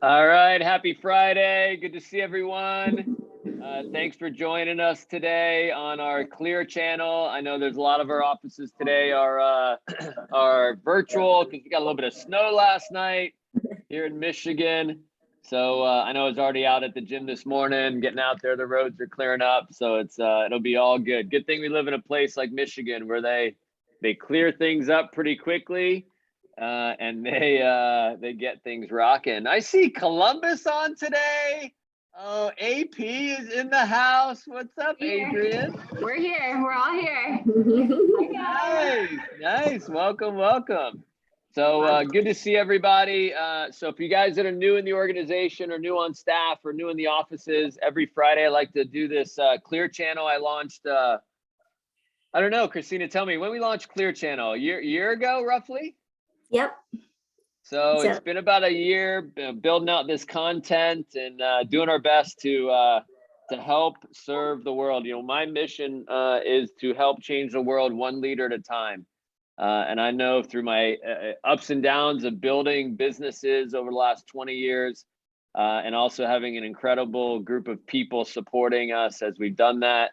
All right, happy Friday. Good to see everyone. Thanks for joining us today on our KLear channel. I know there's a lot of our offices today are virtual because we got a little bit of snow last night here in Michigan. So I know I was already out at the gym this morning, getting out there. The roads are clearing up, so it'll be all good. Good thing we live in a place like Michigan where they clear things up pretty quickly. And they get things rocking. I see Columbus on today. Oh, AP is in the house. What's up, Adrian? We're here. We're all here. Nice. Welcome. So good to see everybody. So if you guys that are new in the organization or new on staff or new in the offices, every Friday I like to do this KLear channel. I launched, I don't know, Christina, tell me, when we launched KLear channel? A year ago, roughly? Yep. So it's been about a year building out this content and doing our best to help serve the world. You know, my mission is to help change the world one leader at a time. And I know through my ups and downs of building businesses over the last 20 years and also having an incredible group of people supporting us as we've done that,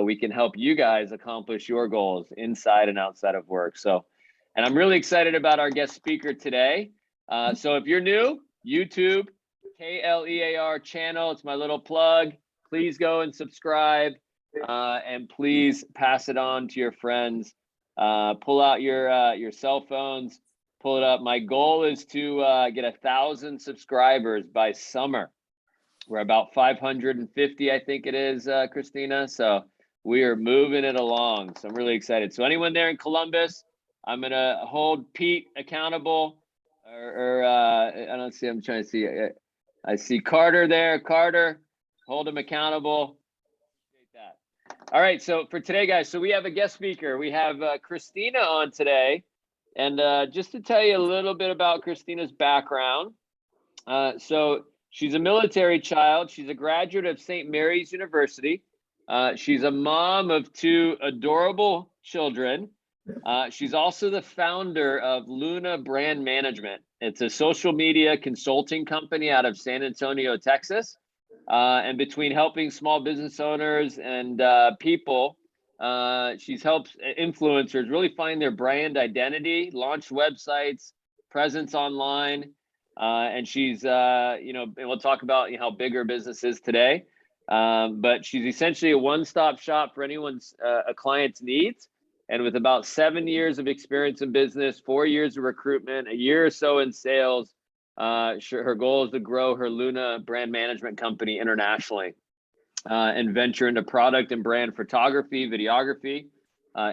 we can help you guys accomplish your goals inside and outside of work. And I'm really excited about our guest speaker today. So if you're new, YouTube, KLear channel, it's my little plug. Please go and subscribe and please pass it on to your friends. Pull out your cell phones, pull it up. My goal is to get 1,000 subscribers by summer. We're about 550, I think it is, Christina. So we are moving it along. So I'm really excited. So anyone there in Columbus, I'm gonna hold Pete accountable, I don't see. I'm trying to see. I see Carter there. Carter, hold him accountable. Appreciate that. All right. So for today, guys, so we have a guest speaker. We have Christina on today, and just to tell you a little bit about Christina's background. So she's a military child. She's a graduate of St. Mary's University. She's a mom of 2 adorable children. She's also the founder of Luna Brand Management. It's a social media consulting company out of San Antonio, Texas. And between helping small business owners and people, she's helped influencers really find their brand identity, launch websites, presence online. And she's, and we'll talk about how big her business is today. But she's essentially a one-stop shop for anyone's a client's needs. And with about 7 years of experience in business, 4 years of recruitment, a year or so in sales, her goal is to grow her Luna brand management company internationally and venture into product and brand photography, videography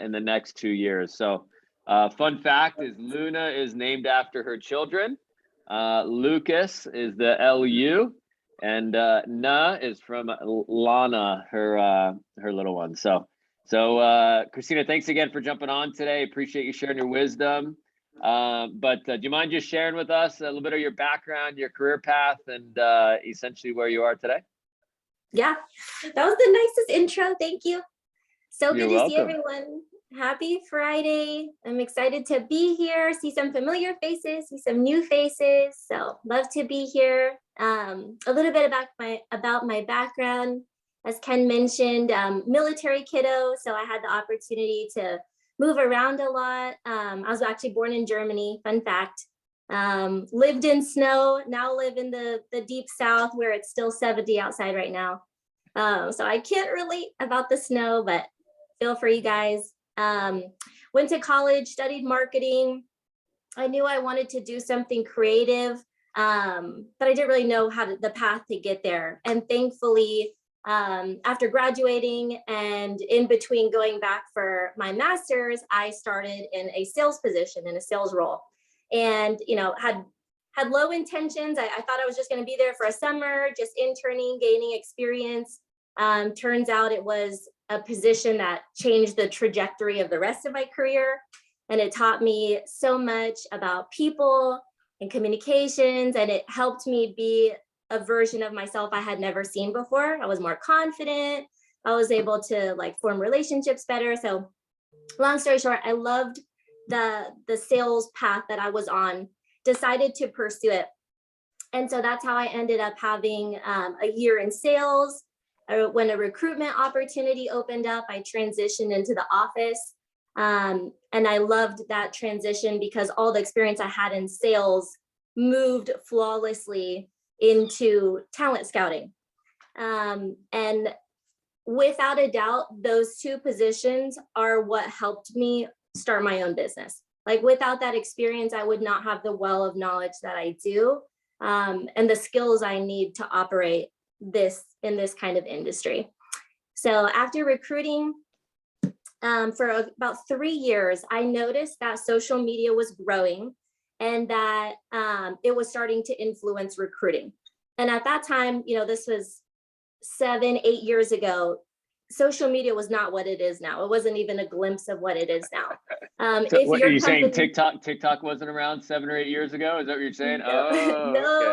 in the next 2 years. So fun fact is Luna is named after her children. Lucas is the L-U, and Na is from Lana, her little one. So Christina, thanks again for jumping on today. Appreciate you sharing your wisdom. But do you mind just sharing with us a little bit of your background, your career path, and essentially where you are today? Yeah, that was the nicest intro. Thank you. So You're good to welcome. see everyone. Happy Friday. I'm excited to be here, see some familiar faces, see some new faces. So love to be here. A little bit about my background. As Ken mentioned, military kiddo, so I had the opportunity to move around a lot. I was actually born in Germany, fun fact. Lived in snow, now live in the deep south where it's still 70 outside right now. So I can't relate about the snow, but feel free, guys. Went to college, studied marketing. I knew I wanted to do something creative, but I didn't really know the path to get there. And thankfully, after graduating and in between going back for my master's, I started in a sales position, in a sales role, and had low intentions. I thought I was just going to be there for a summer, just interning, gaining experience. Turns out it was a position that changed the trajectory of the rest of my career, and it taught me so much about people and communications, and it helped me be a version of myself I had never seen before. I was more confident. I was able to form relationships better. So long story short, I loved the sales path that I was on, decided to pursue it. And so that's how I ended up having a year in sales. When a recruitment opportunity opened up, I transitioned into the office. And I loved that transition because all the experience I had in sales moved flawlessly into talent scouting. And without a doubt, those two positions are what helped me start my own business. Like without that experience, I would not have the well of knowledge that I do, and the skills I need to operate in this kind of industry. So after recruiting for about 3 years, I noticed that social media was growing and that it was starting to influence recruiting. And at that time, this was 7, 8 years ago, social media was not what it is now. It wasn't even a glimpse of what it is now. So if what are you saying? TikTok wasn't around 7 or 8 years ago? Is that what you're saying? No,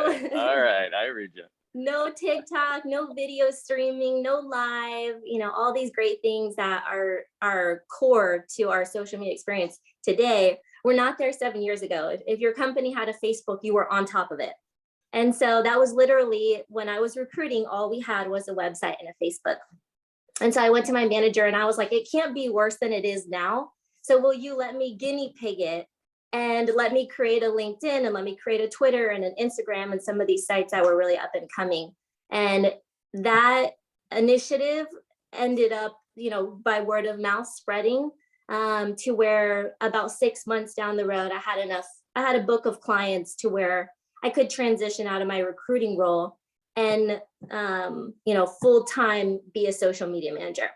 Oh, okay. All right, I read you. No TikTok, no video streaming, no live, all these great things that are core to our social media experience today. We're not there 7 years ago. If your company had a Facebook, you were on top of it. And so that was literally when I was recruiting, all we had was a website and a Facebook. And so I went to my manager and I was like, it can't be worse than it is now. So will you let me guinea pig it and let me create a LinkedIn and let me create a Twitter and an Instagram and some of these sites that were really up and coming. And that initiative ended up, by word of mouth spreading to where about 6 months down the road, I had a book of clients to where I could transition out of my recruiting role and, full-time be a social media manager.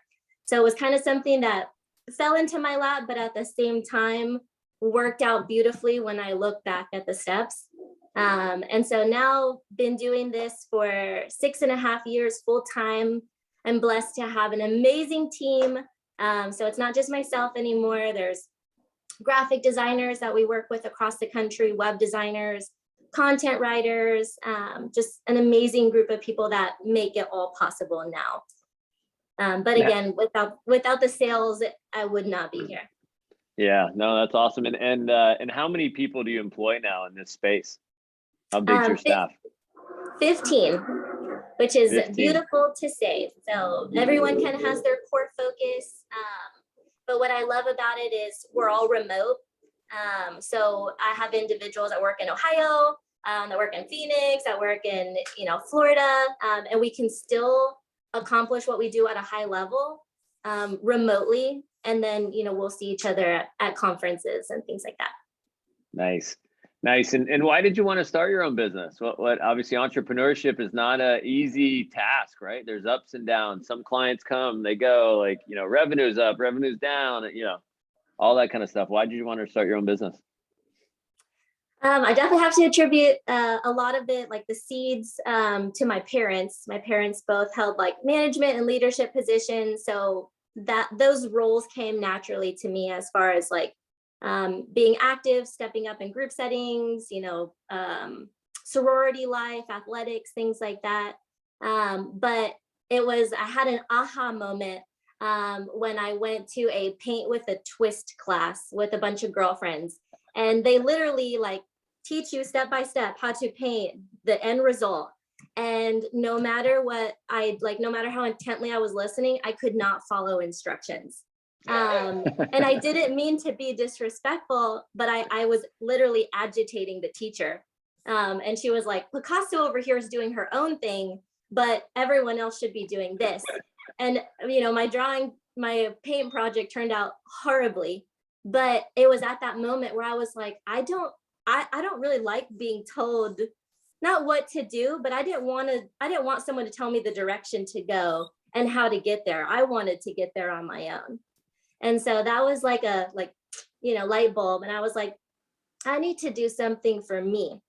So it was kind of something that fell into my lap, but at the same time worked out beautifully when I look back at the steps. And so now been doing this for 6.5 years full-time. I'm blessed to have an amazing team. So it's not just myself anymore. There's graphic designers that we work with across the country, web designers, content writers, just an amazing group of people that make it all possible now. But again, without the sales, I would not be here. Yeah, no, that's awesome. And how many people do you employ now in this space? How big's your staff? 15, which is 15. Beautiful to say. So everyone kind of has their core focus. But what I love about it is we're all remote. So I have individuals that work in Ohio, that work in Phoenix, that work in Florida, and we can still accomplish what we do at a high level remotely. And then we'll see each other at conferences and things like that. Nice. And why did you want to start your own business? What obviously entrepreneurship is not an easy task, right? There's ups and downs. Some clients come, they go, like revenue's up, revenue's down, all that kind of stuff. Why did you want to start your own business? I definitely have to attribute a lot of it, like the seeds, to my parents. My parents both held like management and leadership positions. So those roles came naturally to me as far as like being active, stepping up in group settings, sorority life, athletics, things like that. But I had an aha moment when I went to a paint with a twist class with a bunch of girlfriends, and they literally like teach you step by step how to paint the end result. And no matter no matter how intently I was listening, I could not follow instructions. And I didn't mean to be disrespectful, but I was literally agitating the teacher. And she was like, Picasso over here is doing her own thing, but everyone else should be doing this. And, my paint project turned out horribly, but it was at that moment where I was like, I don't really like being told not what to do, but I didn't want someone to tell me the direction to go and how to get there. I wanted to get there on my own. And so that was like a light bulb. And I was like, I need to do something for me.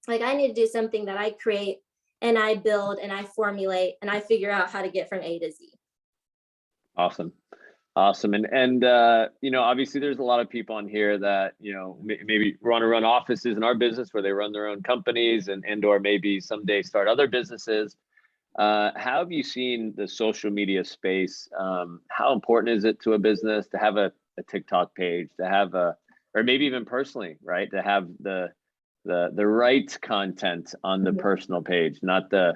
Like I need to do something that I create and I build and I formulate and I figure out how to get from A to Z. Awesome. And obviously there's a lot of people on here that, maybe want to run offices in our business where they run their own companies and or maybe someday start other businesses. How have you seen the social media space? How important is it to a business to have a TikTok page, to have or maybe even personally, right? To have the the right content on the personal page, not the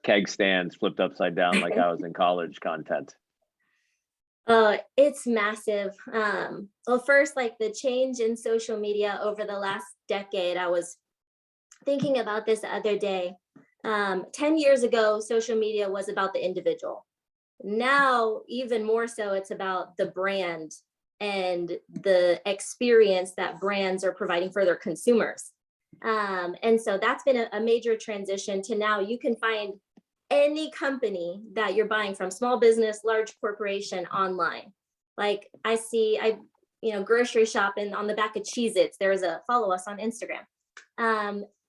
keg stands flipped upside down like I was in college content? It's massive. Well, first, like the change in social media over the last decade, I was thinking about this the other day. 10 years ago, social media was about the individual. Now, even more so, it's about the brand and the experience that brands are providing for their consumers. And so that's been a major transition to now you can find any company that you're buying from, small business, large corporation, online. Like I grocery shopping on the back of Cheez-Its, there's a follow us on Instagram.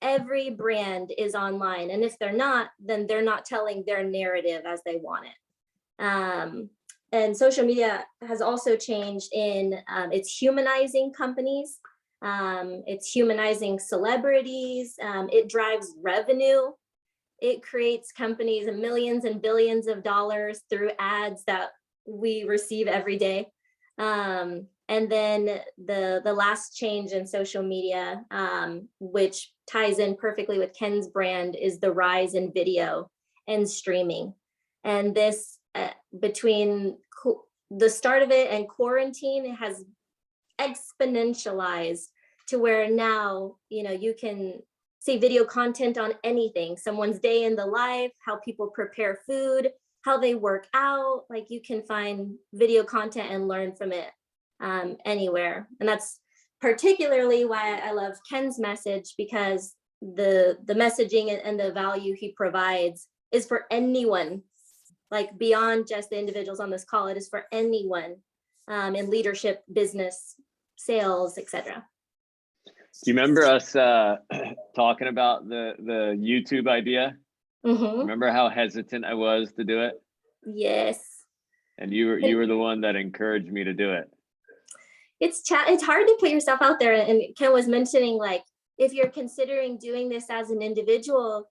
Every brand is online. And if they're not, then they're not telling their narrative as they want it. And social media has also changed in it's humanizing companies. It's humanizing celebrities. It drives revenue. It creates companies and millions and billions of dollars through ads that we receive every day. And then the last change in social media, which ties in perfectly with Ken's brand, is the rise in video and streaming. And this between the start of it and quarantine, it has exponentialized to where now, you can see video content on anything, someone's day in the life, how people prepare food, how they work out. Like you can find video content and learn from it anywhere. And that's particularly why I love Ken's message, because the messaging and the value he provides is for anyone, like beyond just the individuals on this call. It is for anyone in leadership, business, sales, etc. Do you remember us talking about the YouTube idea? Mm-hmm. Remember how hesitant I was to do it? Yes. And you were the one that encouraged me to do it. It's hard to put yourself out there. And Ken was mentioning, like, if you're considering doing this as an individual,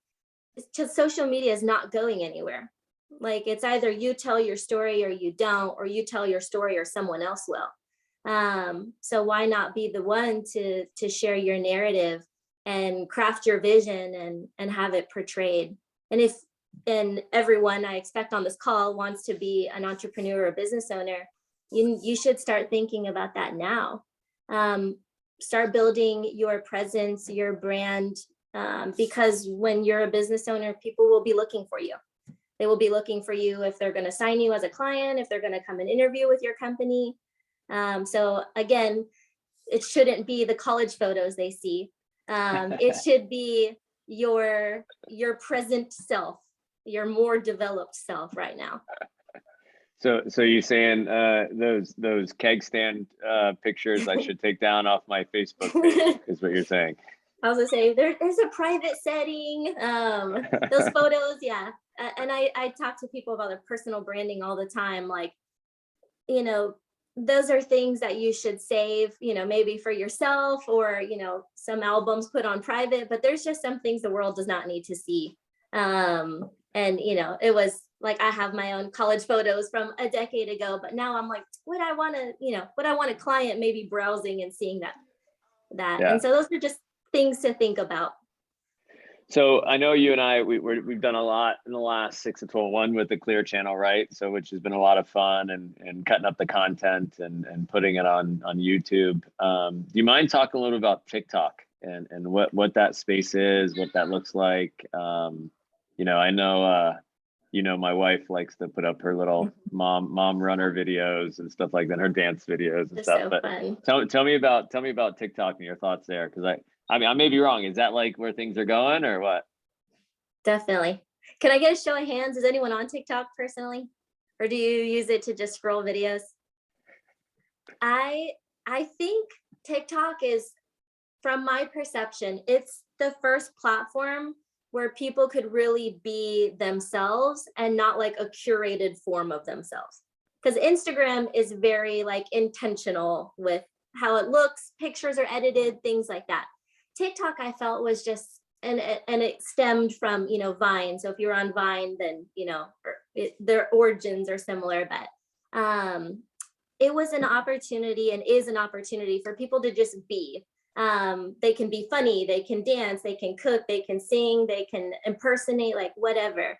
social media is not going anywhere. Like it's either you tell your story or you don't, or you tell your story or someone else will. So why not be the one to share your narrative and craft your vision and have it portrayed? And everyone I expect on this call wants to be an entrepreneur or business owner, you should start thinking about that now. Start building your presence, your brand, because when you're a business owner, people will be looking for you. They will be looking for you if they're going to sign you as a client, if they're going to come and interview with your company. So again, it shouldn't be the college photos they see. It should be your present self, your more developed self right now. So you're saying those keg stand pictures I should take down off my Facebook page is what you're saying? I was gonna say there's a private setting. Those photos, yeah. And I talk to people about their personal branding all the time. Like, those are things that you should save, maybe for yourself or, some albums put on private, but there's just some things the world does not need to see. And, it was like, I have my own college photos from a decade ago, but now I'm like, would I want a client maybe browsing and seeing that? Yeah. And so those are just things to think about. So I know you and I, we've done a lot in the last 6 to 12, one with the KLear channel, right? So which has been a lot of fun and cutting up the content and putting it on YouTube. Do you mind talking a little about TickTock and what that space is, what that looks like? I know, my wife likes to put up her little mom runner videos and stuff like that, her dance videos and stuff. So but fun. tell me about TickTock and your thoughts there, because I mean, I may be wrong. Is that like where things are going or what? Definitely. Can I get a show of hands? Is anyone on TikTok personally? Or do you use it to just scroll videos? I think TikTok is, from my perception, it's the first platform where people could really be themselves and not like a curated form of themselves. Because Instagram is very like intentional with how it looks, pictures are edited, things like that. TikTok, I felt, was just, and it stemmed from, Vine. So if you're on Vine, then, their origins are similar, but it was an opportunity and is an opportunity for people to just be. They can be funny, they can dance, they can cook, they can sing, they can impersonate, like whatever.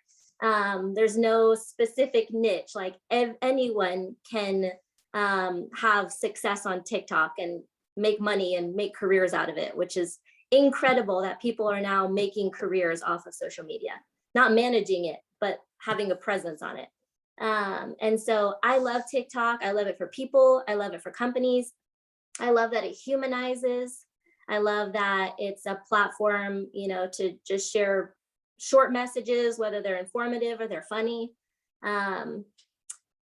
There's no specific niche, like anyone can have success on TikTok and make money and make careers out of it, which is incredible that people are now making careers off of social media, not managing it, but having a presence on it. And so I love TikTok. I love it for people. I love it for companies. I love that it humanizes. I love that it's a platform, you know, to just share short messages, whether they're informative or they're funny.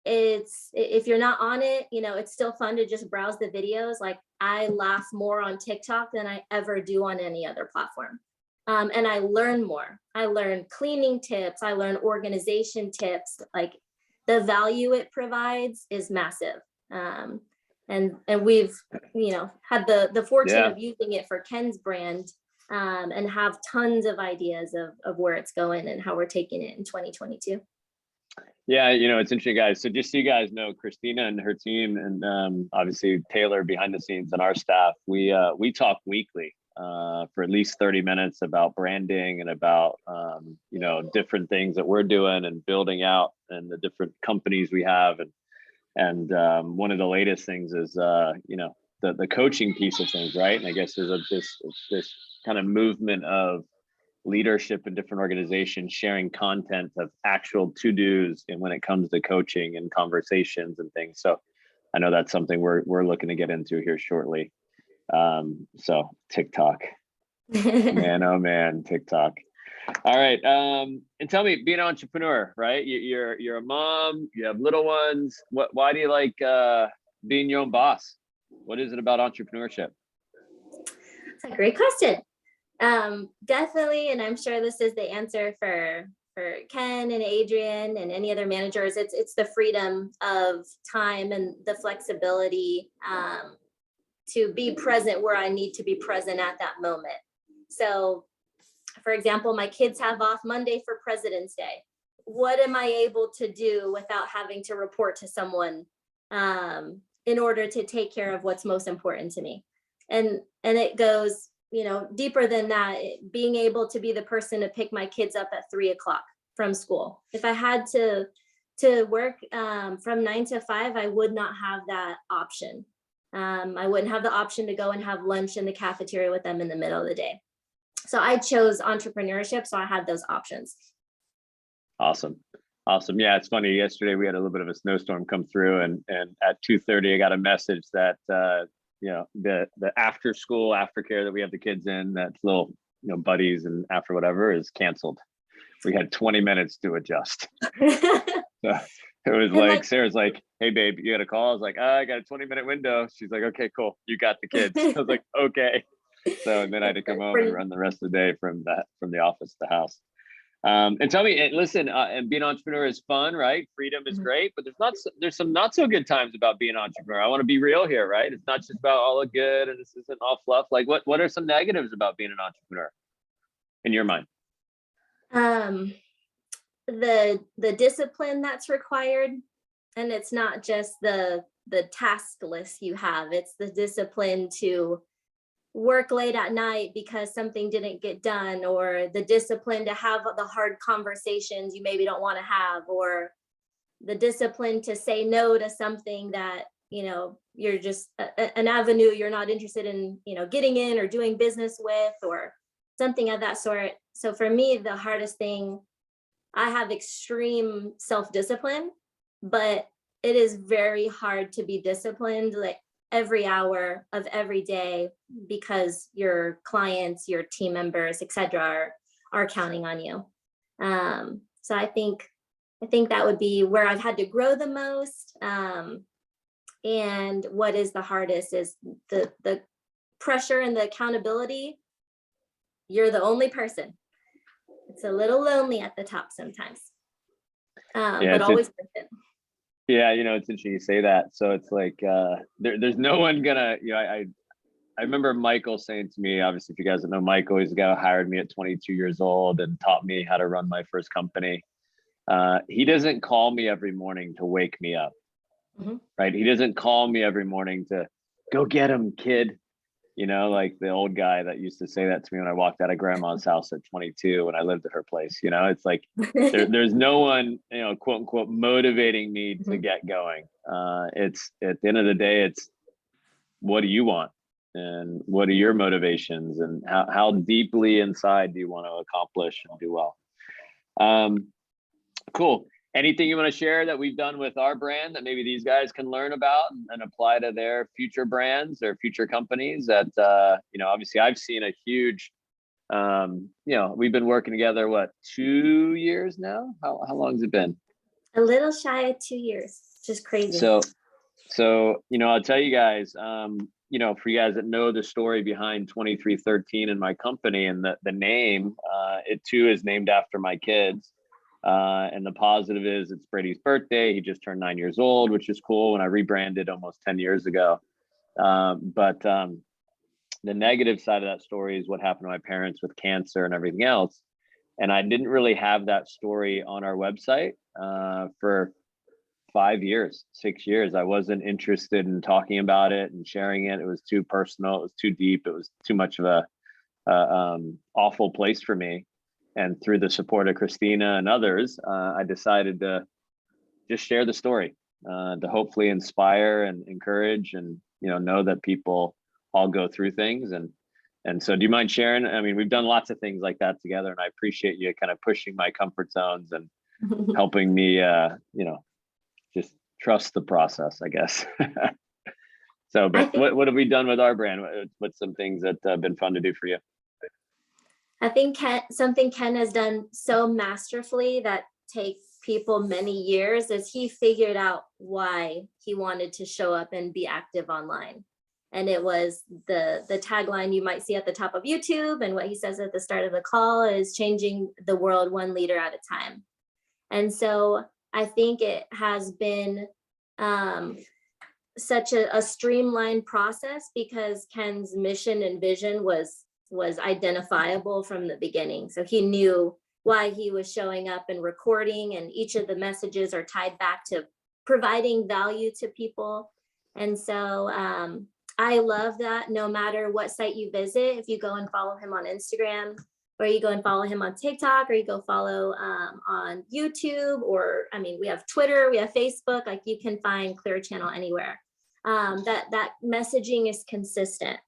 If you're not on it, you know, it's still fun to just browse the videos. Like I laugh more on TikTok than I ever do on any other platform. And I learn more. I learn cleaning tips. I learn organization tips. Like the value it provides is massive. And we've, you know, had the fortune of using it for Ken's brand, and have tons of ideas of where it's going and how we're taking it in 2022. Yeah, you know, it's interesting, guys. So just so you guys know, Christina and her team, and obviously Taylor behind the scenes and our staff, we talk weekly for at least 30 minutes about branding and about you know, different things that we're doing and building out and the different companies we have. And one of the latest things is you know, the coaching piece of things, right? And I guess there's this kind of movement of leadership in different organizations sharing content of actual to-dos, and when it comes to coaching and conversations and things. So I know that's something we're looking to get into here shortly. So TikTok, man, oh man, TikTok. All right, and tell me, being an entrepreneur, right? You're a mom, you have little ones. Why do you like being your own boss? What is it about entrepreneurship? That's a great question. Definitely, and I'm sure this is the answer for Ken and Adrian and any other managers. It's the freedom of time and the flexibility to be present where I need to be present at that moment. So, for example, my kids have off Monday for President's Day. What am I able to do without having to report to someone in order to take care of what's most important to me? And it goes, you know, deeper than that, being able to be the person to pick my kids up at 3 o'clock from school. If I had to work from 9 to 5, I would not have that option. I wouldn't have the option to go and have lunch in the cafeteria with them in the middle of the day. So I chose entrepreneurship, so I had those options. Awesome. Yeah, it's funny. Yesterday we had a little bit of a snowstorm come through, and at 2:30 I got a message that you know, the after school aftercare that we have the kids in, that little, you know, buddies and after whatever, is canceled. We had 20 minutes to adjust. So it was like, Sarah's like, hey babe, you got a call? I was like, I got a 20-minute window. She's like, okay, cool, you got the kids. I was like, okay. So and then I had to come home and run the rest of the day from the office to the house. And tell me, listen, and being an entrepreneur is fun, right? Freedom is great, but there's some not so good times about being an entrepreneur. I want to be real here, right? It's not just about all the good and this isn't all fluff. Like what are some negatives about being an entrepreneur in your mind? The discipline that's required, and it's not just the task list you have, it's the discipline to work late at night because something didn't get done, or the discipline to have the hard conversations you maybe don't want to have, or the discipline to say no to something that, you know, you're just an avenue you're not interested in, you know, getting in or doing business with, or something of that sort. So for me, the hardest thing, I have extreme self-discipline, but it is very hard to be disciplined like every hour of every day, because your clients, your team members, etc., are counting on you. So I think that would be where I've had to grow the most. And what is the hardest is the pressure and the accountability. You're the only person. It's a little lonely at the top sometimes, but always worth it. Yeah, you know, it's interesting you say that. So it's like there's no one gonna, you know, I remember Michael saying to me, obviously, if you guys don't know Michael, he's the guy who hired me at 22 years old and taught me how to run my first company. He doesn't call me every morning to wake me up, right? He doesn't call me every morning to go get him, kid. you know, like the old guy that used to say that to me when I walked out of grandma's house at 22 when I lived at her place. You know, it's like there's no one, you know, quote unquote, motivating me to get going. It's at the end of the day, it's what do you want? And what are your motivations, and how deeply inside do you want to accomplish and do well? Cool. Anything you want to share that we've done with our brand that maybe these guys can learn about and apply to their future brands or future companies that, you know, obviously I've seen a huge, you know, we've been working together, what, 2 years now? How long has it been? A little shy of 2 years, just crazy. So, you know, I'll tell you guys, you know, for you guys that know the story behind 2313 and my company and the name, it too is named after my kids. And the positive is it's Brady's birthday. He just turned 9 years old, which is cool, when I rebranded almost 10 years ago. But the negative side of that story is what happened to my parents with cancer and everything else. And I didn't really have that story on our website for 5 years, 6 years. I wasn't interested in talking about it and sharing it. It was too personal. It was too deep. It was too much of a awful place for me. And through the support of Christina and others, I decided to just share the story to hopefully inspire and encourage, and, you know that people all go through things. And so do you mind sharing? I mean, we've done lots of things like that together, and I appreciate you kind of pushing my comfort zones and helping me, you know, just trust the process, I guess. So, but what have we done with our brand? What's some things that have been fun to do for you? I think something Ken has done so masterfully that takes people many years is he figured out why he wanted to show up and be active online. And it was the tagline you might see at the top of YouTube, and what he says at the start of the call is changing the world one leader at a time. And so I think it has been such a streamlined process because Ken's mission and vision was identifiable from the beginning. So he knew why he was showing up and recording, and each of the messages are tied back to providing value to people. And so I love that no matter what site you visit, if you go and follow him on Instagram, or you go and follow him on TickTock, or you go follow on YouTube, or I mean, we have Twitter, we have Facebook, like you can find Clear Channel anywhere. That messaging is consistent.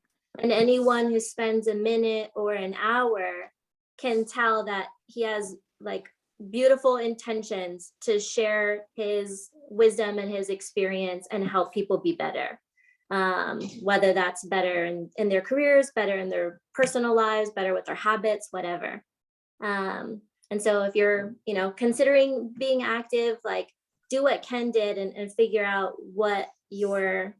And anyone who spends a minute or an hour can tell that he has like beautiful intentions to share his wisdom and his experience and help people be better. Whether that's better in their careers, better in their personal lives, better with their habits, whatever. And so if you're, you know, considering being active, like do what Ken did and figure out what your,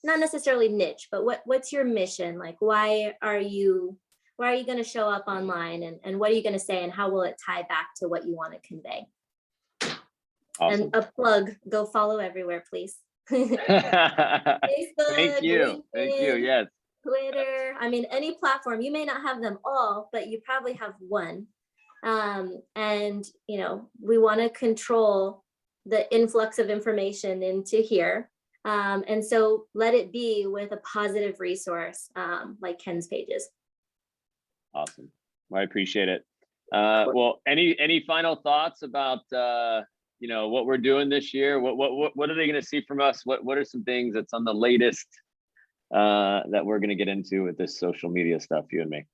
not necessarily niche, but what's your mission? Like, why are you going to show up online, and what are you going to say, and how will it tie back to what you want to convey? Awesome. And a plug, go follow everywhere, please. Facebook, Thank you. LinkedIn, Thank you. Yes. Twitter. I mean, any platform. You may not have them all, but you probably have one. And, you know, we want to control the influx of information into here. And so let it be with a positive resource like Ken's pages. Awesome. Well, I appreciate it. Well, any final thoughts about you know, what we're doing this year? What are they going to see from us? What are some things that's on the latest that we're going to get into with this social media stuff, you and me?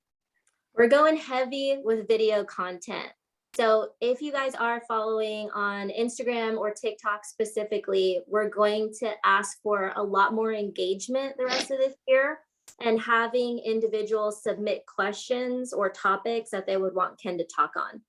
We're going heavy with video content. So if you guys are following on Instagram or TikTok specifically, we're going to ask for a lot more engagement the rest of this year, and having individuals submit questions or topics that they would want Ken to talk on.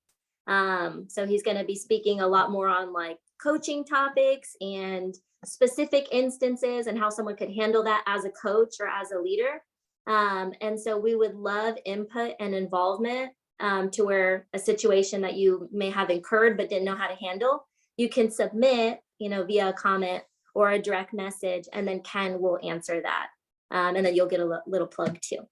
So he's going to be speaking a lot more on like coaching topics and specific instances and how someone could handle that as a coach or as a leader. And so we would love input and involvement to where a situation that you may have incurred but didn't know how to handle, you can submit, you know, via a comment or a direct message, and then Ken will answer that. And then you'll get a little plug too.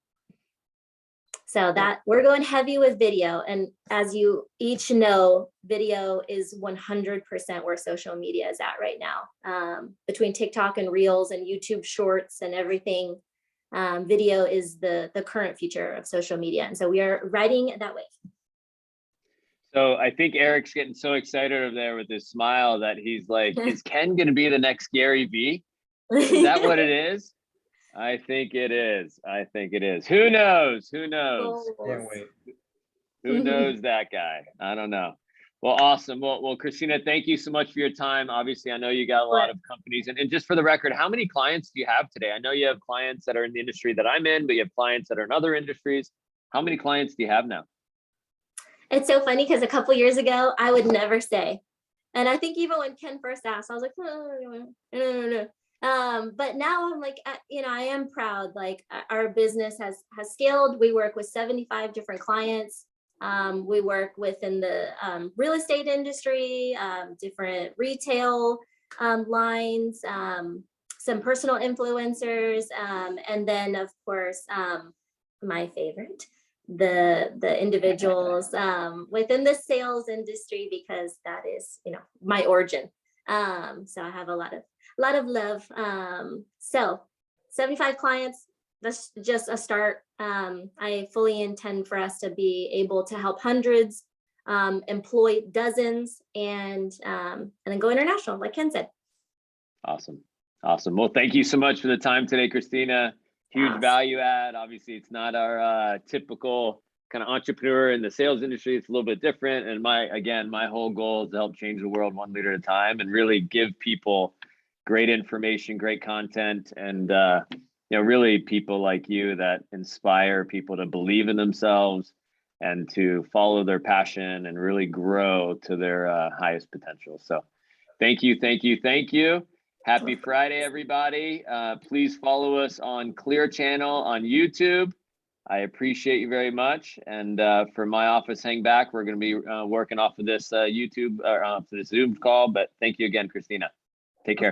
So that we're going heavy with video. And as you each know, video is 100% where social media is at right now. Between TikTok and Reels and YouTube Shorts and everything, video is the current future of social media. And so we are riding that wave. So I think Eric's getting so excited over there with his smile that he's like, is Ken going to be the next Gary Vee? Is that what it is? I think it is. I think it is. Who knows? Who knows? Can't wait. Who knows that guy? I don't know. Well, awesome. Well, Christina, thank you so much for your time. Obviously, I know you got a lot of companies. And just for the record, how many clients do you have today? I know you have clients that are in the industry that I'm in, but you have clients that are in other industries. How many clients do you have now? It's so funny because a couple years ago, I would never say. And I think even when Ken first asked, I was like, no. But now I'm like, I am proud. Like our business has scaled. We work with 75 different clients. We work within the real estate industry, different retail lines, some personal influencers, and then of course, my favorite, the individuals within the sales industry, because that is, my origin. So I have a lot of love. So 75 clients, that's just a start. I fully intend for us to be able to help hundreds, employ dozens, and then go international, like Ken said. Awesome. Well, thank you so much for the time today, Christina. Huge value add. Obviously, it's not our typical kind of entrepreneur in the sales industry. It's a little bit different. And my whole goal is to help change the world one leader at a time and really give people great information, great content, and really people like you that inspire people to believe in themselves and to follow their passion and really grow to their highest potential. So thank you. Happy Friday, everybody. Please follow us on KLear channel on YouTube. I appreciate you very much. And for my office hang back, we're going to be working off of this YouTube or off of this Zoom call. But thank you again, Christina. Take care.